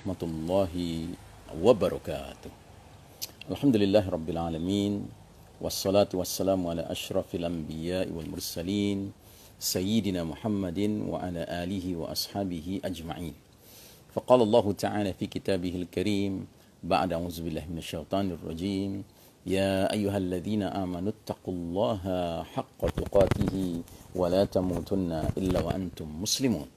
warahmatullahi wabarakatuh. Alhamdulillah rabbil alamin. Wassalatu wassalamu ala ashrafil anbiya'i wal mursalin Sayyidina Muhammadin wa ala alihi wa ashabihi ajma'in. Faqala Allah ta'ala fi kitabihil karim ba'da a'udzu billahi minasyaitonir rajim. Ya ayyuhalladzina amanu taqullaha haqqa tuqatih wa la tamutunna illa wa antum muslimun.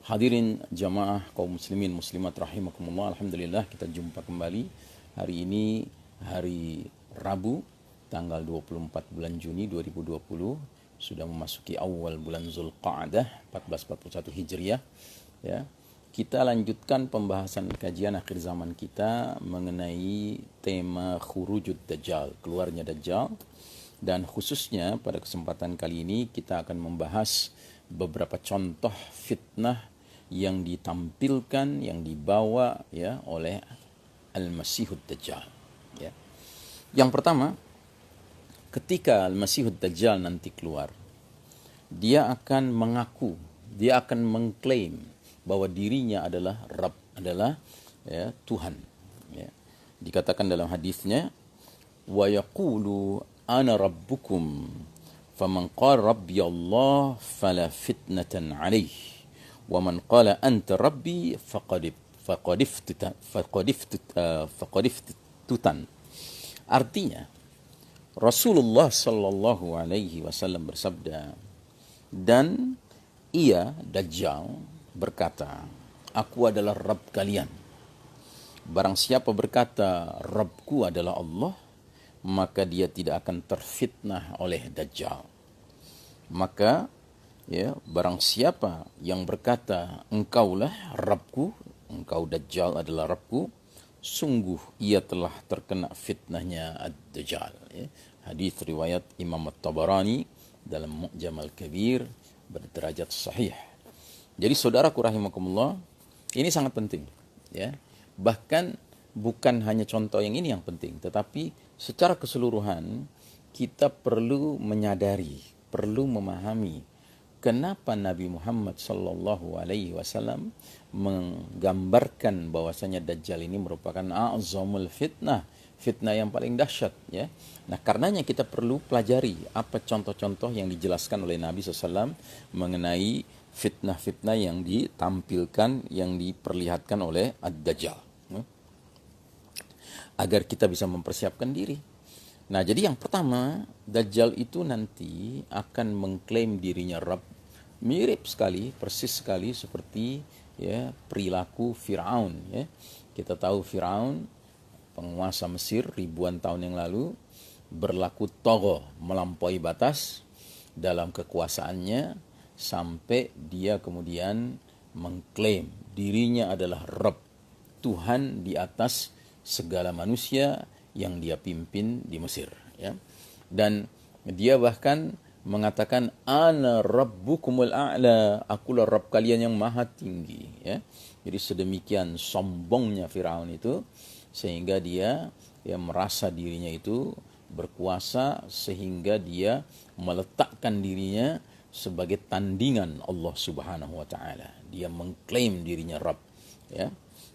Hadirin jamaah kaum muslimin muslimat rahimakumullah, alhamdulillah kita jumpa kembali. Hari ini hari Rabu tanggal 24 bulan Juni 2020, sudah memasuki awal bulan Zulqa'dah 1441 Hijriah ya. Kita lanjutkan pembahasan kajian akhir zaman kita mengenai tema khurujud dajjal, keluarnya dajjal, dan khususnya pada kesempatan kali ini kita akan membahas beberapa contoh fitnah yang ditampilkan, yang dibawa ya oleh Al-Masihud Dajjal ya. Yang pertama, ketika Al-Masihud Dajjal nanti keluar, dia akan mengaku, dia akan mengklaim bahwa dirinya adalah Rabb, adalah ya, Tuhan ya. Dikatakan dalam hadisnya, wa yaqulu ana rabbukum faman qala rabbi Allah fala fitnatan alaihi wa man qala anta rabbi faqad iftitutan. Artinya Rasulullah sallallahu alaihi wasallam bersabda, dan ia Dajjal berkata, aku adalah Rabb kalian. Barang siapa berkata Rabbku adalah Allah, maka dia tidak akan terfitnah oleh Dajjal. Maka ya, barang siapa yang berkata engkaulah Rabbku, engkau Dajjal adalah Rabbku, sungguh ia telah terkena fitnahnya Ad-Dajjal ya. Hadis riwayat Imam At-Tabarani dalam Mu'jam Al-Kabir berderajat sahih. Jadi saudaraku rahimakumullah, ini sangat penting ya. Bahkan bukan hanya contoh yang ini yang penting, tetapi secara keseluruhan kita perlu menyadari, perlu memahami kenapa Nabi Muhammad sallallahu alaihi wasallam menggambarkan bahwasanya Dajjal ini merupakan a'zamul fitnah, fitnah yang paling dahsyat ya. Nah, karenanya kita perlu pelajari apa contoh-contoh yang dijelaskan oleh Nabi SAW mengenai fitnah-fitnah yang ditampilkan, yang diperlihatkan oleh Ad-Dajjal ya, agar kita bisa mempersiapkan diri. Nah, jadi yang pertama, Dajjal itu nanti akan mengklaim dirinya Rabb, mirip sekali, persis sekali seperti ya perilaku Firaun ya. Kita tahu Firaun, penguasa Mesir ribuan tahun yang lalu, berlaku tagha, melampaui batas dalam kekuasaannya sampai dia kemudian mengklaim dirinya adalah Rabb, Tuhan di atas segala manusia yang dia pimpin di Mesir ya. Dan dia bahkan mengatakan ana rabbukumul a'la, akulah Rabb kalian yang maha tinggi ya. Jadi sedemikian sombongnya Firaun itu sehingga dia ya merasa dirinya itu berkuasa, sehingga dia meletakkan dirinya sebagai tandingan Allah Subhanahu wa taala. Dia mengklaim dirinya Rabb ya,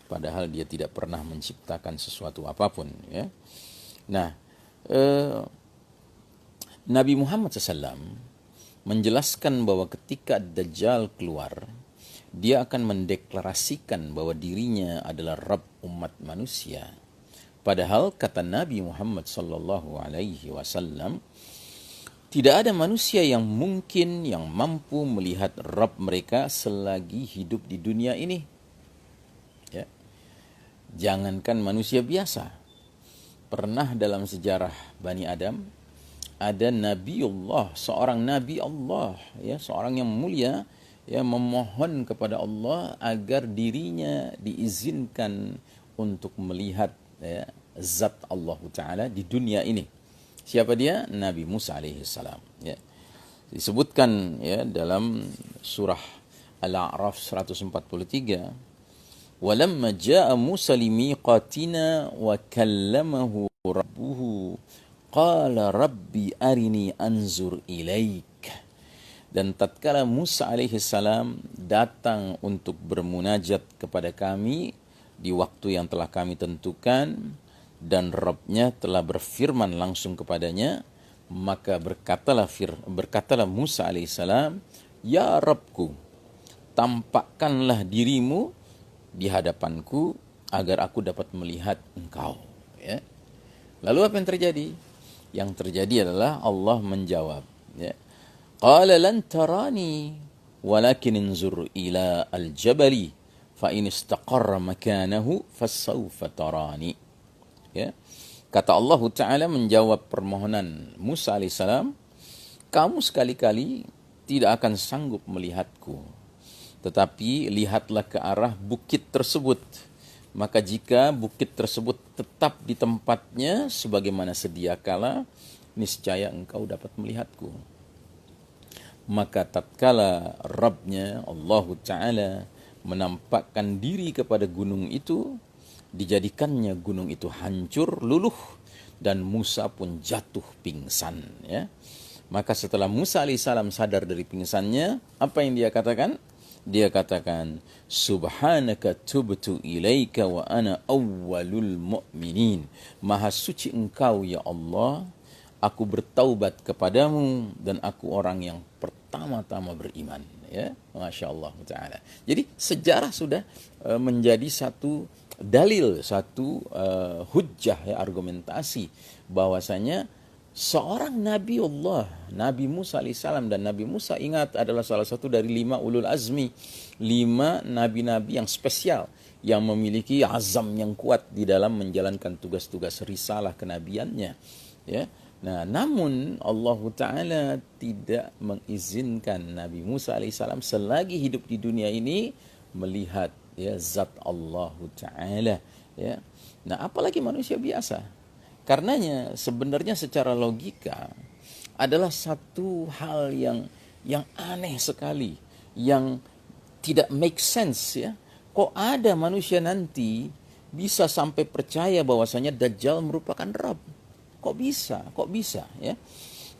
padahal dia tidak pernah menciptakan sesuatu apapun ya. Nah, Nabi Muhammad SAW menjelaskan bahwa ketika Dajjal keluar, dia akan mendeklarasikan bahwa dirinya adalah Rabb umat manusia. Padahal kata Nabi Muhammad SAW, tidak ada manusia yang mungkin yang mampu melihat Rabb mereka selagi hidup di dunia ini. Ya. Jangankan manusia biasa, pernah dalam sejarah Bani Adam ada Nabiullah, seorang Nabi Allah ya, seorang yang mulia ya, memohon kepada Allah agar dirinya diizinkan untuk melihat ya, zat Allah Ta'ala di dunia ini. Siapa dia? Nabi Musa alaihi salam ya. Disebutkan ya dalam surah Al-A'raf 143, walamma jaa Musa limiqatina wa kallamahu rabbuhu qala rabbi arini anzur ilaik. Dan tatkala Musa alaihi salam datang untuk bermunajat kepada kami, di waktu yang telah kami tentukan, dan Rabb-nya telah berfirman langsung kepadanya. Maka berkatalah Musa alaihissalam, ya Rabbku, tampakkanlah dirimu di hadapanku agar aku dapat melihat engkau. Ya. Lalu apa yang terjadi? Yang terjadi adalah Allah menjawab. Ya. Qala lan tarani, walakin inzur ila al-jabali, fa in istaqarra makanahu fasawfa tarani. Ya. Kata Allah Ta'ala menjawab permohonan Musa alaihissalam, kamu sekali-kali tidak akan sanggup melihatku, tetapi lihatlah ke arah bukit tersebut. Maka jika bukit tersebut tetap di tempatnya sebagaimana sedia kala, niscaya engkau dapat melihatku. Maka tatkala Rabb-nya Allah Ta'ala menampakkan diri kepada gunung itu, dijadikannya gunung itu hancur luluh dan Musa pun jatuh pingsan. Ya. Maka setelah Musa alaihissalam sadar dari pingsannya, apa yang dia katakan? Dia katakan, Subhanaka tubtu ilaika wa ana awwalul mu'minin. Maha suci engkau ya Allah, aku bertaubat kepadamu dan aku orang yang pertama-tama beriman. Ya, Masya Allah Ta'ala. Jadi sejarah sudah menjadi satu dalil, satu hujjah, ya, argumentasi bahwasanya seorang Nabi Allah, Nabi Musa alaihissalam, dan Nabi Musa ingat adalah salah satu dari 5 ulul azmi, 5 nabi-nabi yang spesial yang memiliki azam yang kuat di dalam menjalankan tugas-tugas risalah kenabiannya. Ya. Nah, namun Allah Ta'ala tidak mengizinkan Nabi Musa alaihissalam selagi hidup di dunia ini melihat, ya, zat Allah Ta'ala. Ya. Nah, apalagi manusia biasa. Karenanya sebenarnya secara logika adalah satu hal yang aneh sekali, yang tidak make sense, ya. Kok ada manusia nanti bisa sampai percaya bahwasanya Dajjal merupakan Rabb? Kok bisa, ya?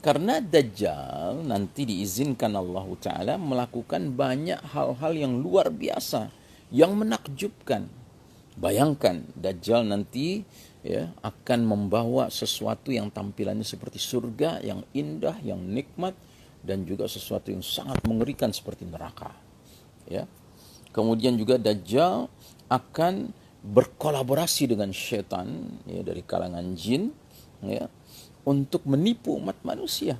Karena Dajjal nanti diizinkan Allah Ta'ala melakukan banyak hal-hal yang luar biasa, yang menakjubkan. Bayangkan, Dajjal nanti, ya, akan membawa sesuatu yang tampilannya seperti surga, yang indah, yang nikmat, dan juga sesuatu yang sangat mengerikan seperti neraka. Ya. Kemudian juga Dajjal akan berkolaborasi dengan syaitan, ya, dari kalangan jin, ya, untuk menipu umat manusia.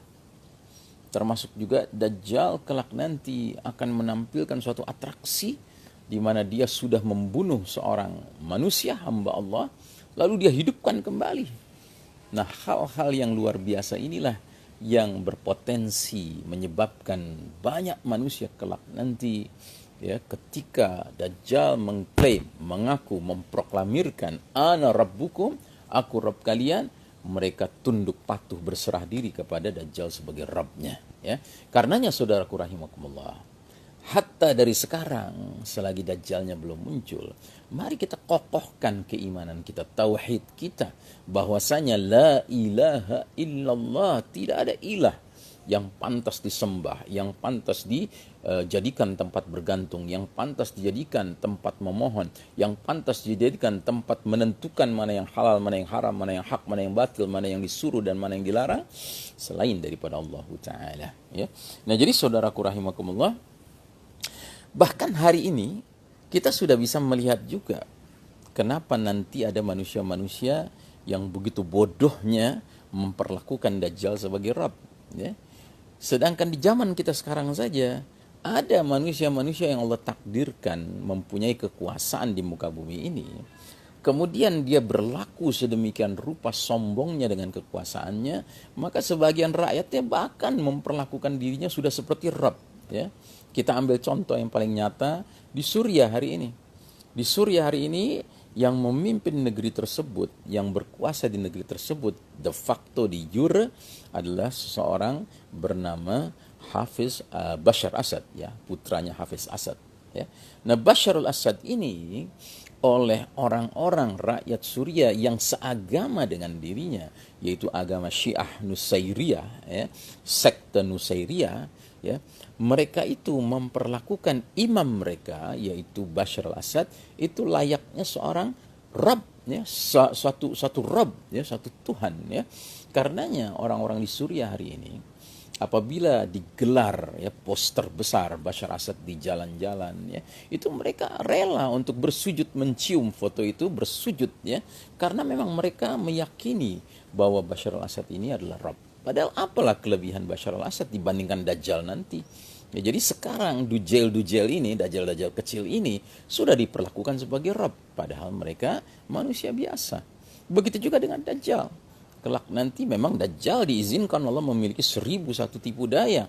Termasuk juga Dajjal kelak nanti akan menampilkan suatu atraksi di mana dia sudah membunuh seorang manusia hamba Allah, lalu dia hidupkan kembali. Nah, hal-hal yang luar biasa inilah yang berpotensi menyebabkan banyak manusia kelak nanti, ya, ketika Dajjal mengklaim, mengaku, memproklamirkan ana rabbukum, aku Rabb kalian, mereka tunduk patuh berserah diri kepada Dajjal sebagai Rabbnya. Ya. Karenanya saudaraku rahimakumullah, hatta dari sekarang selagi Dajjalnya belum muncul, mari kita kokohkan keimanan kita, tauhid kita, bahwasanya la ilaha illallah, tidak ada ilah yang pantas disembah, yang pantas dijadikan tempat bergantung, yang pantas dijadikan tempat memohon, yang pantas dijadikan tempat menentukan mana yang halal, mana yang haram, mana yang hak, mana yang batil, mana yang disuruh dan mana yang dilarang, selain daripada Allah Ta'ala. Ya. Nah, jadi saudaraku rahimakumullah, bahkan hari ini kita sudah bisa melihat juga kenapa nanti ada manusia-manusia yang begitu bodohnya memperlakukan Dajjal sebagai Rabb. Ya. Sedangkan di zaman kita sekarang saja ada manusia-manusia yang Allah takdirkan mempunyai kekuasaan di muka bumi ini. Kemudian dia berlaku sedemikian rupa sombongnya dengan kekuasaannya, maka sebagian rakyatnya bahkan memperlakukan dirinya sudah seperti Rabb. Ya. Kita ambil contoh yang paling nyata di Suriah hari ini. Di Suriah hari ini yang memimpin negeri tersebut, yang berkuasa di negeri tersebut de facto di jure adalah seseorang bernama Hafiz Bashar Assad, ya, putranya Hafiz Assad. Ya. Nah, Bashar al-Assad ini oleh orang-orang rakyat Suriah yang seagama dengan dirinya, yaitu agama Syiah Nusairiyah, ya, sekte Nusairiyah, ya, mereka itu memperlakukan imam mereka yaitu Bashar al-Assad itu layaknya seorang Rabb, ya, suatu Rabb, ya, satu Tuhan, ya. Karenanya orang-orang di Suriah hari ini apabila digelar, ya, poster besar Bashar Assad di jalan-jalan, ya, itu mereka rela untuk bersujud mencium foto itu, bersujud, ya, karena memang mereka meyakini bahwa Bashar al-Assad ini adalah Rabb. Padahal apalah kelebihan Bashar al-Assad dibandingkan Dajjal nanti? Ya, jadi sekarang dujel-dujel ini, dajjal-dajjal kecil ini sudah diperlakukan sebagai Rabb, padahal mereka manusia biasa. Begitu juga dengan Dajjal. Kelak nanti memang Dajjal diizinkan Allah memiliki 1001 tipu daya.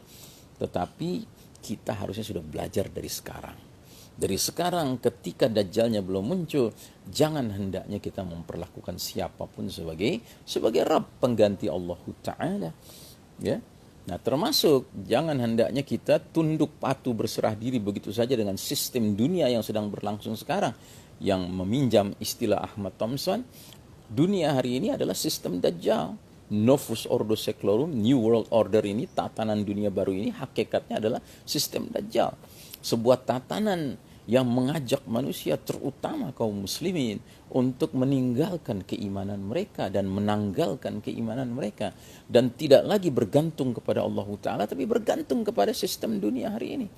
Tetapi kita harusnya sudah belajar dari sekarang. Dari sekarang ketika Dajjalnya belum muncul, jangan hendaknya kita memperlakukan siapapun sebagai Rabb, pengganti Allah Ta'ala. Ya. Nah, termasuk jangan hendaknya kita tunduk patuh berserah diri begitu saja dengan sistem dunia yang sedang berlangsung sekarang. Yang meminjam istilah Ahmad Thompson, dunia hari ini adalah sistem Dajjal. Novus Ordo Seclorum, New World Order ini, tatanan dunia baru ini hakikatnya adalah sistem Dajjal. Sebuah tatanan yang mengajak manusia, terutama kaum muslimin, untuk meninggalkan keimanan mereka dan menanggalkan keimanan mereka, dan tidak lagi bergantung kepada Allah Ta'ala, tapi bergantung kepada sistem dunia hari ini.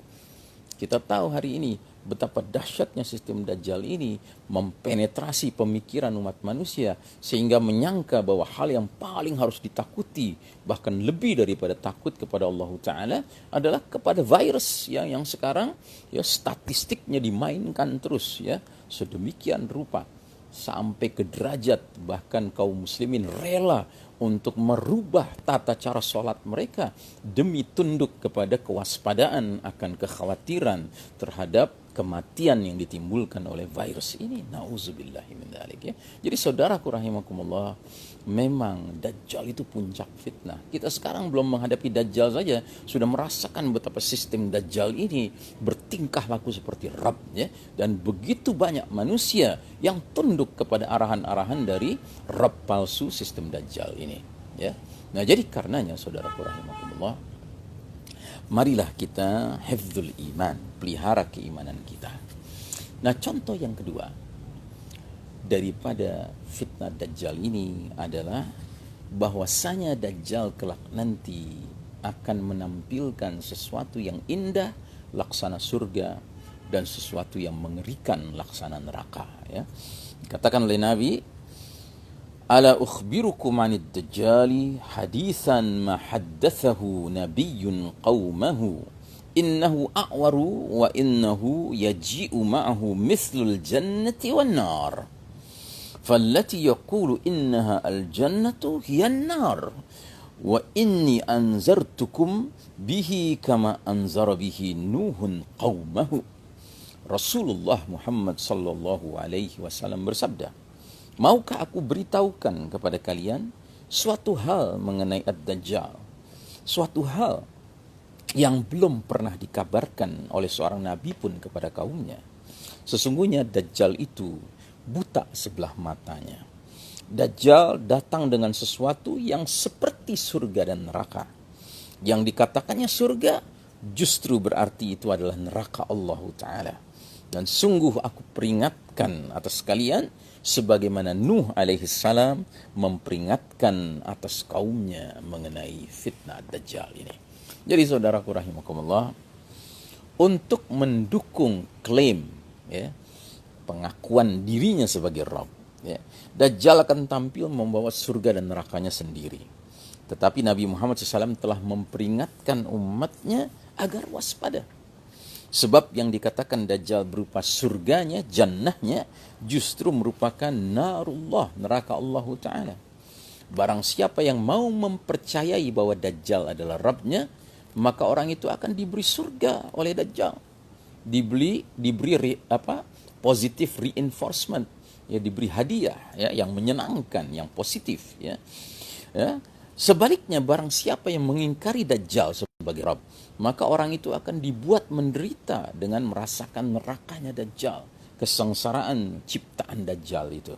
Kita tahu hari ini betapa dahsyatnya sistem Dajjal ini mempenetrasi pemikiran umat manusia sehingga menyangka bahwa hal yang paling harus ditakuti, bahkan lebih daripada takut kepada Allah Ta'ala, adalah kepada virus yang sekarang, ya, statistiknya dimainkan terus, ya, sedemikian rupa sampai ke derajat bahkan kaum muslimin rela untuk merubah tata cara sholat mereka demi tunduk kepada kewaspadaan akan kekhawatiran terhadap kematian yang ditimbulkan oleh virus ini. Nauzubillahi min dzalik, ya. Jadi saudaraku rahimakumullah, memang Dajjal itu puncak fitnah. Kita sekarang belum menghadapi Dajjal saja sudah merasakan betapa sistem Dajjal ini bertingkah laku seperti Rabb, ya. Dan begitu banyak manusia yang tunduk kepada arahan-arahan dari Rabb palsu sistem Dajjal ini, ya. Nah, jadi karenanya saudaraku rahimakumullah, marilah kita hifdzul iman, pelihara keimanan kita. Nah, contoh yang kedua daripada fitnah Dajjal ini adalah bahwasanya Dajjal kelak nanti akan menampilkan sesuatu yang indah laksana surga dan sesuatu yang mengerikan laksana neraka, ya. Katakan oleh Nabi, ala ukhbirukum anid dajjali hadithan ma haddathahu nabiyyun qaumahu innahu a'waru wa innahu yaji'u ma'ahu mithlul jannati wan nar fallati yaqulu innaha al jannatu hiya an-nar wa inni anzartukum bihi kama anzara bihi nuhun qaumahu. Rasulullah Muhammad sallallahu alaihi wasallam bersabda, maukah aku beritahukan kepada kalian suatu hal mengenai Ad-Dajjal, suatu hal yang belum pernah dikabarkan oleh seorang nabi pun kepada kaumnya. Sesungguhnya Dajjal itu buta sebelah matanya. Dajjal datang dengan sesuatu yang seperti surga dan neraka. Yang dikatakannya surga justru berarti itu adalah neraka Allah Ta'ala. Dan sungguh aku peringatkan atas kalian sebagaimana Nuh alaihissalam memperingatkan atas kaumnya mengenai fitnah Dajjal ini. Jadi saudaraku rahimakumullah, untuk mendukung klaim, ya, pengakuan dirinya sebagai Rabb, ya, Dajjal akan tampil membawa surga dan nerakanya sendiri. Tetapi Nabi Muhammad SAW telah memperingatkan umatnya agar waspada. Sebab yang dikatakan Dajjal berupa surganya, jannahnya, justru merupakan narullah, neraka Allah Ta'ala. Barang siapa yang mau mempercayai bahwa Dajjal adalah Rabbnya, maka orang itu akan diberi surga oleh Dajjal. Diberi positive reinforcement, ya, diberi hadiah, ya, yang menyenangkan, yang positif, ya. Ya. Sebaliknya barang siapa yang mengingkari Dajjal sebagai Rabb, maka orang itu akan dibuat menderita dengan merasakan nerakanya Dajjal, kesengsaraan ciptaan Dajjal itu.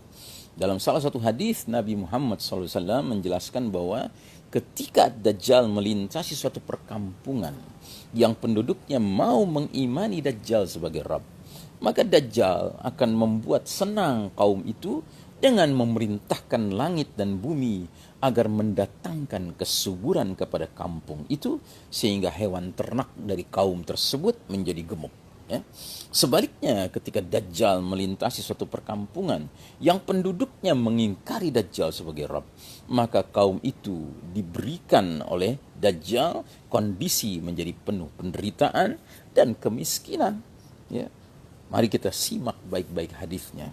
Dalam salah satu hadis Nabi Muhammad SAW menjelaskan bahwa ketika Dajjal melintasi suatu perkampungan yang penduduknya mau mengimani Dajjal sebagai Rabb, maka Dajjal akan membuat senang kaum itu dengan memerintahkan langit dan bumi agar mendatangkan kesuburan kepada kampung itu sehingga hewan ternak dari kaum tersebut menjadi gemuk. Ya. Sebaliknya ketika Dajjal melintasi suatu perkampungan yang penduduknya mengingkari Dajjal sebagai Rabb, maka kaum itu diberikan oleh Dajjal kondisi menjadi penuh penderitaan dan kemiskinan. Ya. Mari kita simak baik-baik hadisnya.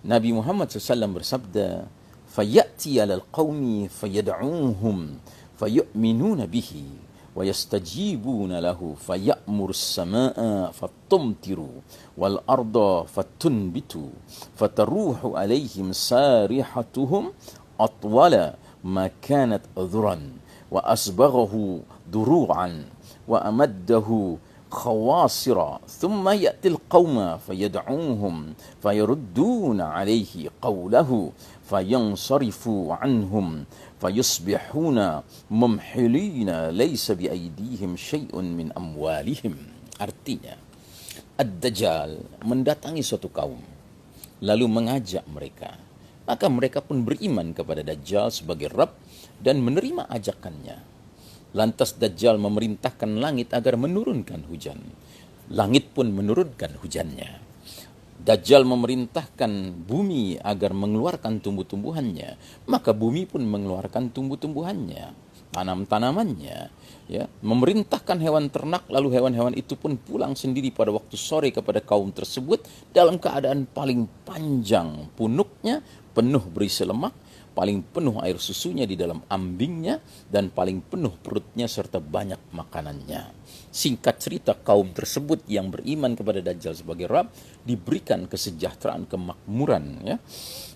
Nabi Muhammad SAW bersabda, "Fayati 'alal qaumi fayad'uuhum fayu'minuna bihi wa yastajibuna lahu faya'muru as-samaa'a fatumtiru wal arda fatunbitu fataruhu 'alaihim sarihatuhum atwala ma kanat dhuran wa asbaghahu duru'an wa amaddahu khawasira thumma ya'til qawma fayad'uuhum fayarudduna alaihi qawlahu fayansarifu anhum fayusbihuna mumhilina laysa biaydihim syai'un min amwalihim." Artinya, Ad-Dajjal mendatangi suatu kaum lalu mengajak mereka, maka mereka pun beriman kepada Dajjal sebagai Rabb dan menerima ajakannya. Lantas Dajjal memerintahkan langit agar menurunkan hujan. Langit pun menurunkan hujannya. Dajjal memerintahkan bumi agar mengeluarkan tumbuh-tumbuhannya. Maka bumi pun mengeluarkan tumbuh-tumbuhannya, tanam-tanamannya. Ya, memerintahkan hewan ternak, lalu hewan-hewan itu pun pulang sendiri pada waktu sore kepada kaum tersebut dalam keadaan paling panjang punuknya, penuh berisi lemak, paling penuh air susunya di dalam ambingnya, dan paling penuh perutnya serta banyak makanannya. Singkat cerita, kaum tersebut yang beriman kepada Dajjal sebagai Rabb diberikan kesejahteraan, kemakmuran. Ya.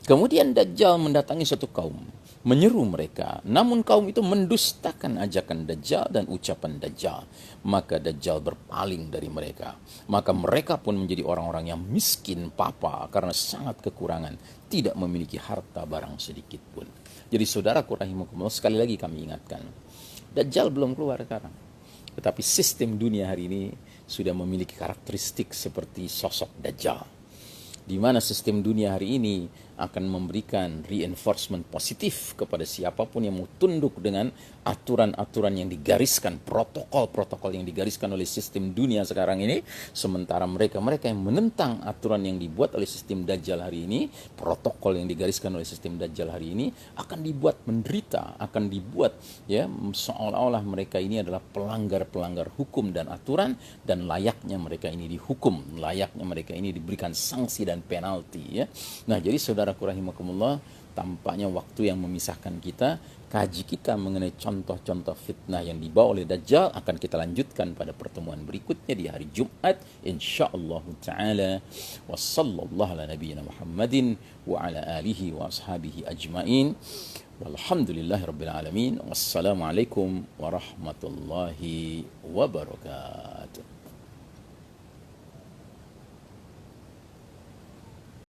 Kemudian Dajjal mendatangi suatu kaum, menyeru mereka, namun kaum itu mendustakan ajakan Dajjal dan ucapan Dajjal. Maka Dajjal berpaling dari mereka. Maka mereka pun menjadi orang-orang yang miskin papa karena sangat kekurangan, tidak memiliki harta barang sedikit pun. Jadi saudaraku rahimakumullah, sekali lagi kami ingatkan, Dajjal belum keluar sekarang, tetapi sistem dunia hari ini sudah memiliki karakteristik seperti sosok Dajjal, di mana sistem dunia hari ini akan memberikan reinforcement positif kepada siapapun yang mau tunduk dengan aturan-aturan yang digariskan, protokol-protokol yang digariskan oleh sistem dunia sekarang ini. Sementara mereka-mereka yang menentang aturan yang dibuat oleh sistem Dajjal hari ini, protokol yang digariskan oleh sistem Dajjal hari ini, akan dibuat menderita, akan dibuat ya seolah-olah mereka ini adalah pelanggar-pelanggar hukum dan aturan, dan layaknya mereka ini dihukum, layaknya mereka ini diberikan sanksi dan penalti. Ya. Nah, jadi saudaraku rahimakumullah, tampaknya waktu yang memisahkan kita. Kaji kita mengenai contoh-contoh fitnah yang dibawa oleh Dajjal akan kita lanjutkan pada pertemuan berikutnya di hari Jumat insyaallah taala. Wassallallahu ala nabiyyina Muhammadin wa ala alihi wa ashabihi ajmain. Walhamdulillahirabbil alamin. Wassalamualaikum warahmatullahi wabarakatuh.